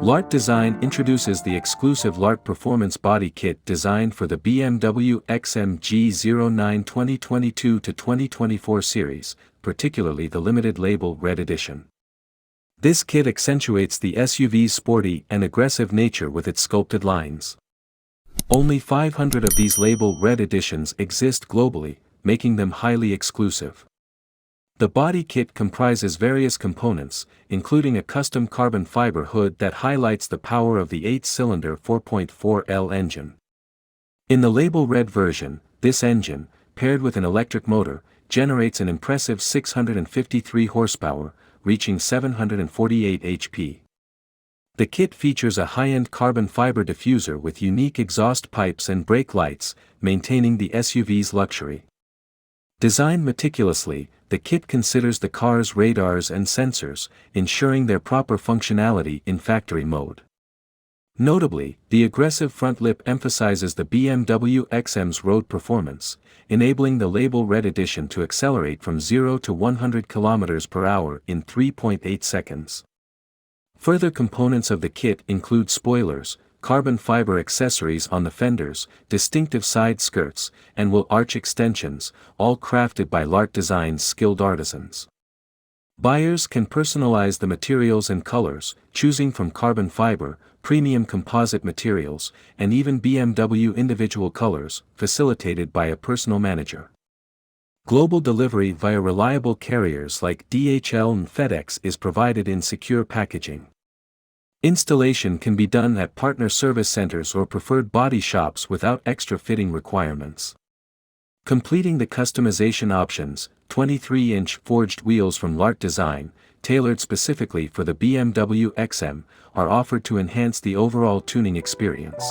LARTE Design introduces the exclusive LARTE Performance body kit designed for the BMW XM G09 2022-2024 series, particularly the limited label Red Edition. This kit accentuates the SUV's sporty and aggressive nature with its sculpted lines. Only 500 of these label Red Editions exist globally, making them highly exclusive. The body kit comprises various components, including a custom carbon fiber hood that highlights the power of the 8-cylinder 4.4L engine. In the label Red version, this engine, paired with an electric motor, generates an impressive 653 horsepower, reaching 748 HP. The kit features a high-end carbon fiber diffuser with unique exhaust pipes and brake lights, maintaining the SUV's luxury. Designed meticulously, the kit considers the car's radars and sensors, ensuring their proper functionality in factory mode. Notably, the aggressive front lip emphasizes the BMW XM's road performance, enabling the label Red Edition to accelerate from 0 to 100 km per hour in 3.8 seconds. Further components of the kit include spoilers, carbon fiber accessories on the fenders, distinctive side skirts, and wheel arch extensions, all crafted by LARTE Design's skilled artisans. Buyers can personalize the materials and colors, choosing from carbon fiber, premium composite materials, and even BMW individual colors, facilitated by a personal manager. Global delivery via reliable carriers like DHL and FedEx is provided in secure packaging. Installation can be done at partner service centers or preferred body shops without extra fitting requirements. Completing the customization options, 23-inch forged wheels from LARTE Design, tailored specifically for the BMW XM, are offered to enhance the overall tuning experience.